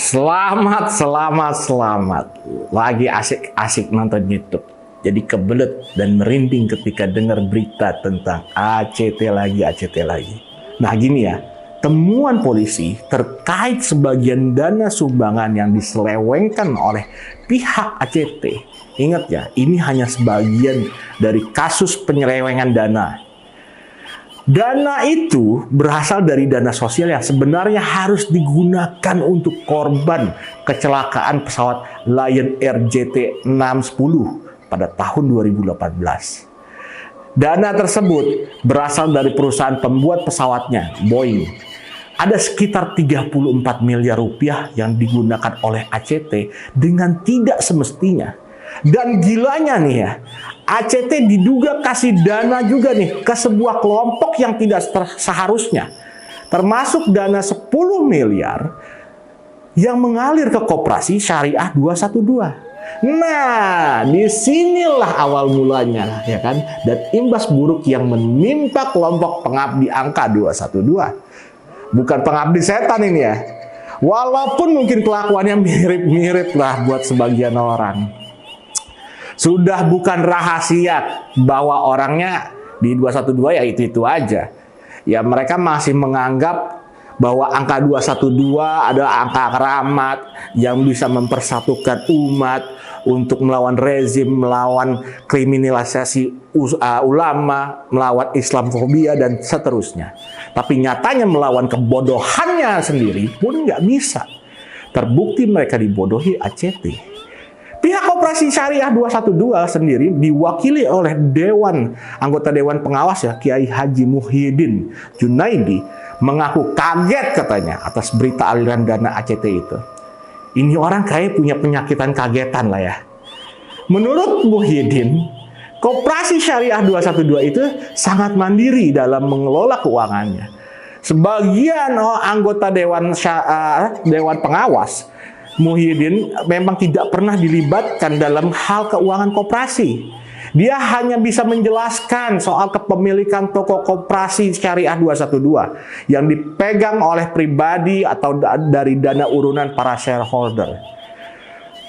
Selamat. Lagi asik-asik nonton YouTube. Jadi kebelet dan merinding ketika dengar berita tentang ACT lagi. Nah gini ya, temuan polisi terkait sebagian dana sumbangan yang diselewengkan oleh pihak ACT. Ingat ya, ini hanya sebagian dari kasus penyelewengan dana. Dana itu berasal dari dana sosial yang sebenarnya harus digunakan untuk korban kecelakaan pesawat Lion Air JT610 pada tahun 2018. Dana tersebut berasal dari perusahaan pembuat pesawatnya, Boeing. Ada sekitar 34 miliar rupiah yang digunakan oleh ACT dengan tidak semestinya. Dan gilanya nih ya, ACT diduga kasih dana juga nih ke sebuah kelompok yang tidak seharusnya. Termasuk dana 10 miliar yang mengalir ke Koperasi Syariah 212. Nah, disinilah awal mulanya ya kan, dan imbas buruk yang menimpa kelompok pengabdi angka 212. Bukan pengabdi setan ini ya. Walaupun mungkin kelakuannya mirip-mirip lah buat sebagian orang. Sudah bukan rahasia bahwa orangnya di 212 ya itu aja. Ya mereka masih menganggap bahwa angka 212 adalah angka keramat yang bisa mempersatukan umat untuk melawan rezim, melawan kriminalisasi ulama, melawan Islamofobia dan seterusnya. Tapi nyatanya melawan kebodohannya sendiri pun nggak bisa. Terbukti mereka dibodohi ACT. Pihak Koperasi Syariah 212 sendiri diwakili oleh anggota Dewan Pengawas ya, Kiai Haji Muhyiddin Junaidi mengaku kaget katanya atas berita aliran dana ACT itu. Ini orang kayak punya penyakitan kagetan lah ya. Menurut Muhyiddin, Koperasi Syariah 212 itu sangat mandiri dalam mengelola keuangannya. Sebagian anggota Dewan Pengawas Muhyiddin memang tidak pernah dilibatkan dalam hal keuangan koperasi. Dia hanya bisa menjelaskan soal kepemilikan toko Koperasi Syariah 212 yang dipegang oleh pribadi atau dari dana urunan para shareholder.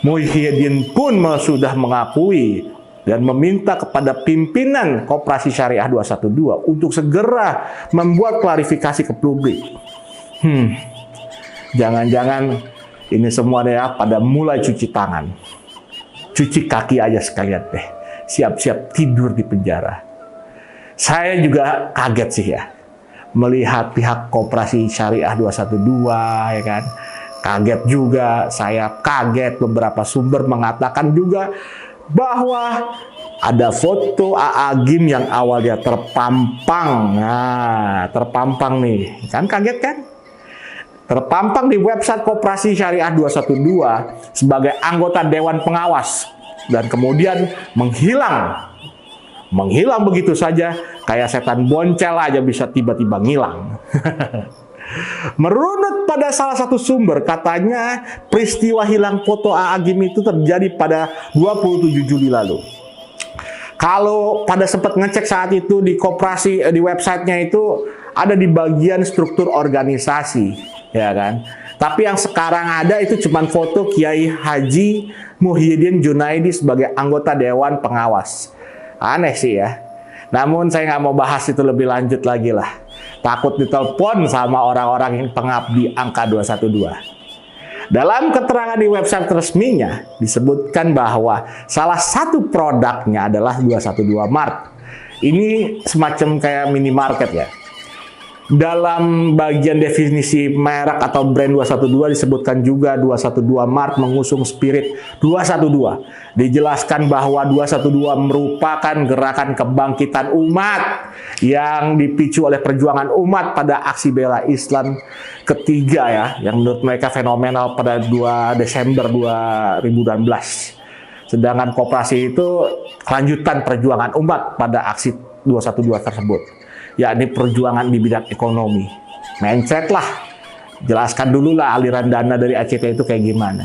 Muhyiddin pun sudah mengakui dan meminta kepada pimpinan Koperasi Syariah 212 untuk segera membuat klarifikasi ke publik. Jangan-jangan ini semua ya pada mulai cuci tangan. Cuci kaki aja sekalian deh. Siap-siap tidur di penjara. Saya juga kaget sih ya. Melihat pihak Koperasi Syariah 212 ya kan. Kaget juga, saya kaget beberapa sumber mengatakan juga bahwa ada foto A'agim yang awalnya terpampang. Nah, terpampang nih. Kan kaget kan? Terpampang di website Koperasi Syariah 212 sebagai anggota Dewan Pengawas dan kemudian menghilang begitu saja, kayak setan boncel aja bisa tiba-tiba ngilang. Merunut pada salah satu sumber, katanya peristiwa hilang foto A'agim itu terjadi pada 27 Juli lalu. Kalau pada sempat ngecek saat itu di Koperasi, di websitenya itu ada di bagian struktur organisasi. Ya kan, tapi yang sekarang ada itu cuma foto Kiai Haji Muhyiddin Junaidi sebagai anggota Dewan Pengawas. Aneh sih ya. Namun saya nggak mau bahas itu lebih lanjut lagi lah. Takut ditelepon sama orang-orang yang pengabdi angka 212. Dalam keterangan di website resminya disebutkan bahwa salah satu produknya adalah 212 Mart. Ini semacam kayak minimarket ya. Dalam bagian definisi merek atau brand 212 disebutkan juga 212 Mart mengusung spirit 212. Dijelaskan bahwa 212 merupakan gerakan kebangkitan umat yang dipicu oleh perjuangan umat pada aksi bela Islam ketiga ya, yang menurut mereka fenomenal pada 2 Desember 2016. Sedangkan Koperasi itu kelanjutan perjuangan umat pada aksi 212 tersebut, yakni perjuangan di bidang ekonomi. Mindset lah. Jelaskan dulu lah aliran dana dari ACT itu kayak gimana.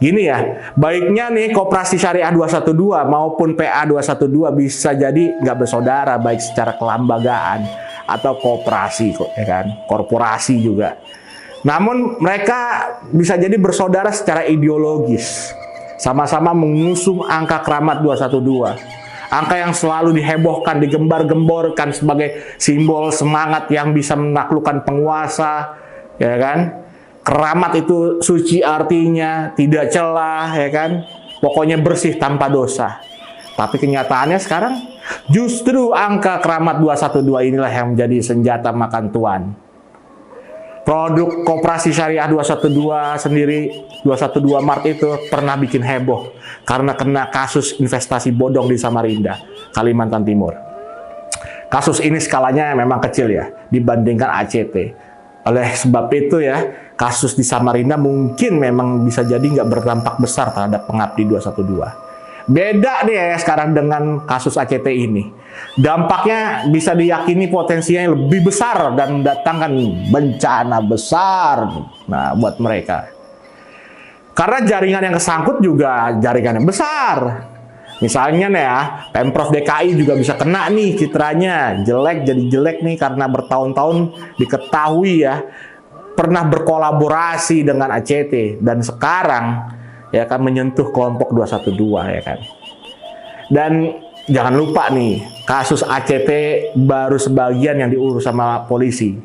Gini ya, baiknya nih Koperasi Syariah 212 maupun PA 212 bisa jadi nggak bersaudara, baik secara kelembagaan atau koperasi, ya kan, korporasi juga. Namun mereka bisa jadi bersaudara secara ideologis. Sama-sama mengusung angka keramat 212. Angka yang selalu dihebohkan, digembar-gemborkan sebagai simbol semangat yang bisa menaklukkan penguasa, ya kan? Keramat itu suci artinya tidak celah, ya kan? Pokoknya bersih tanpa dosa. Tapi kenyataannya sekarang justru angka keramat 212 inilah yang menjadi senjata makan tuan. Produk Koperasi Syariah 212 sendiri, 212 Mart itu pernah bikin heboh karena kena kasus investasi bodong di Samarinda, Kalimantan Timur. Kasus ini skalanya memang kecil ya dibandingkan ACT. Oleh sebab itu ya, kasus di Samarinda mungkin memang bisa jadi nggak berdampak besar terhadap pengabdi 212. Beda deh ya sekarang dengan kasus ACT ini. Dampaknya bisa diyakini potensinya lebih besar dan mendatangkan bencana besar buat mereka. Karena jaringan yang kesangkut juga jaringan yang besar. Misalnya nih ya, Pemprov DKI juga bisa kena nih citranya. Jelek jadi jelek nih karena bertahun-tahun diketahui ya pernah berkolaborasi dengan ACT dan sekarang ya kan menyentuh kelompok 212 ya kan. Dan jangan lupa nih, kasus ACT baru sebagian yang diurus sama polisi.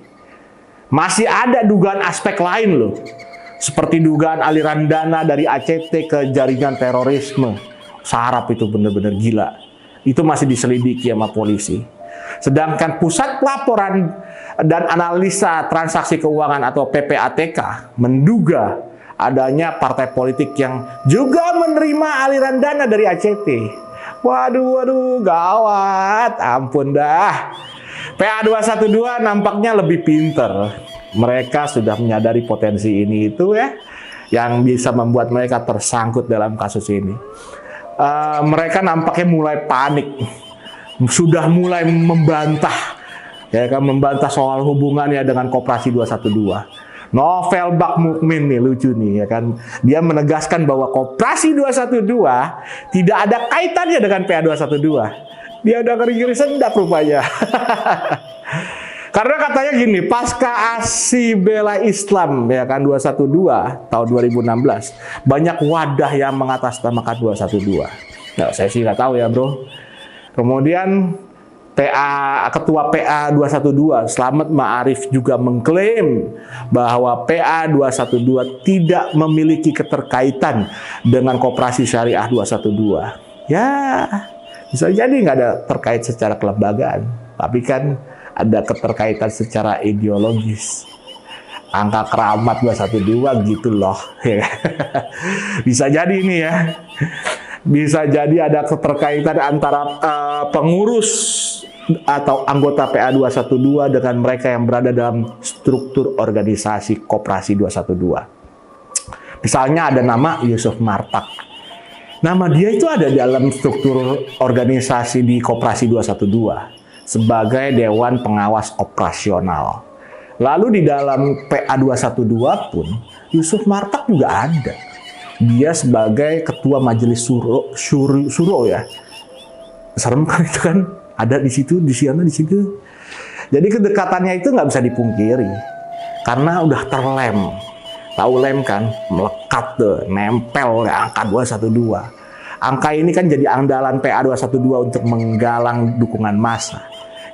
Masih ada dugaan aspek lain loh. Seperti dugaan aliran dana dari ACT ke jaringan terorisme. Sarap itu bener-bener gila. Itu masih diselidiki sama polisi. Sedangkan Pusat Pelaporan dan Analisa Transaksi Keuangan atau PPATK menduga adanya partai politik yang juga menerima aliran dana dari ACT. Waduh, gawat, ampun dah. PA212 nampaknya lebih pinter. Mereka sudah menyadari potensi ini itu ya, yang bisa membuat mereka tersangkut dalam kasus ini. Mereka nampaknya mulai panik, sudah mulai membantah, ya kan, membantah soal hubungannya dengan Koperasi 212. Novel Bak Mukmin nih lucu nih ya kan. Dia menegaskan bahwa Koperasi 212 tidak ada kaitannya dengan PA212. Dia udah ngeri-ngeri sedap rupanya. Karena katanya gini, pasca aksi bela Islam ya kan 212 tahun 2016, banyak wadah yang mengatasnamakan 212. Nah, saya sih nggak tahu ya, Bro. Kemudian Ketua PA 212 Slamet Ma'arif juga mengklaim bahwa PA 212 tidak memiliki keterkaitan dengan Koperasi Syariah 212. Ya, bisa jadi nggak ada terkait secara kelembagaan, tapi kan ada keterkaitan secara ideologis. Angka keramat 212 gitu loh. Bisa jadi ini ya. Bisa jadi ada keterkaitan antara pengurus atau anggota PA212 dengan mereka yang berada dalam struktur organisasi Koperasi 212. Misalnya ada nama Yusuf Martak. Nama dia itu ada dalam struktur organisasi di Koperasi 212 sebagai Dewan Pengawas Operasional. Lalu di dalam PA212 pun Yusuf Martak juga ada. Dia sebagai Ketua Majelis Suro ya. Serem kan itu kan? Ada di situ, di sana, di situ. Jadi kedekatannya itu nggak bisa dipungkiri. Karena udah terlem. Tahu lem kan? Melekat tuh, nempel ya, angka 212. Angka ini kan jadi andalan PA212 untuk menggalang dukungan massa.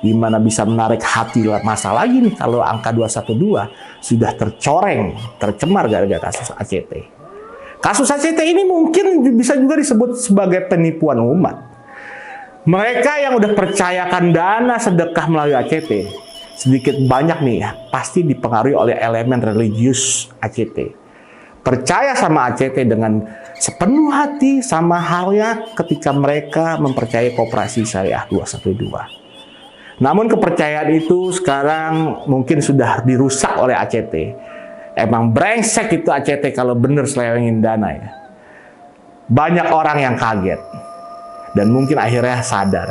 Gimana bisa menarik hati massa lagi nih kalau angka 212 sudah tercoreng, tercemar gara-gara kasus ACT. Kasus ACT ini mungkin bisa juga disebut sebagai penipuan umat. Mereka yang udah percayakan dana sedekah melalui ACT, sedikit banyak nih ya, pasti dipengaruhi oleh elemen religius ACT. Percaya sama ACT dengan sepenuh hati sama halnya ketika mereka mempercayai Koperasi Syariah 212. Namun kepercayaan itu sekarang mungkin sudah dirusak oleh ACT. Emang brengsek itu ACT kalau bener selewengin dana ya. Banyak orang yang kaget. Dan mungkin akhirnya sadar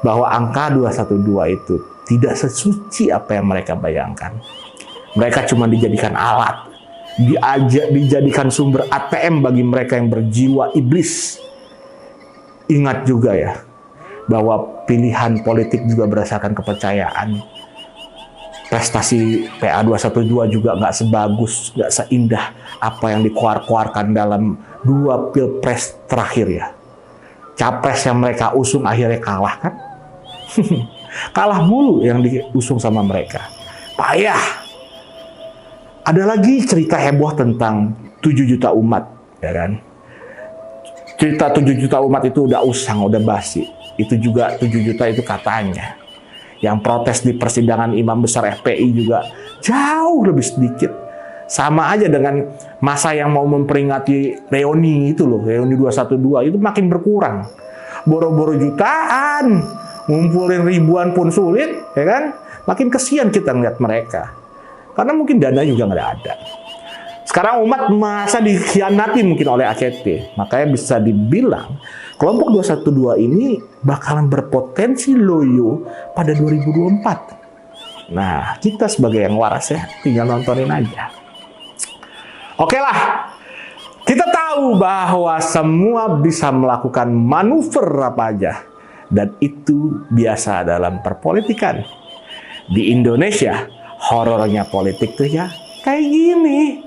bahwa angka 212 itu tidak sesuci apa yang mereka bayangkan. Mereka cuma dijadikan alat, dijadikan sumber ATM bagi mereka yang berjiwa iblis. Ingat juga ya, bahwa pilihan politik juga berdasarkan kepercayaan. prestasi PA212 juga nggak sebagus, nggak seindah apa yang dikeluarkan dalam 2 pilpres terakhir ya. Capres yang mereka usung akhirnya kalah kan? Kalah mulu yang diusung sama mereka. Payah. Ada lagi cerita heboh tentang 7 juta umat, ya kan? Cerita 7 juta umat itu udah usang, udah basi. Itu juga 7 juta itu katanya. Yang protes di persidangan imam besar FPI juga jauh lebih sedikit. Sama aja dengan masa yang mau memperingati reuni itu loh, reuni 212 itu makin berkurang. Boro-boro jutaan, ngumpulin ribuan pun sulit, ya kan? Makin kesian kita ngeliat mereka. Karena mungkin dana juga nggak ada. Sekarang umat masa dikhianati mungkin oleh ACT. Makanya bisa dibilang kelompok 212 ini bakalan berpotensi loyo pada 2024. Nah, kita sebagai yang waras ya, tinggal nontonin aja. Oke lah, kita tahu bahwa semua bisa melakukan manuver apa aja. Dan itu biasa dalam perpolitikan. Di Indonesia, horornya politik tuh ya kayak gini.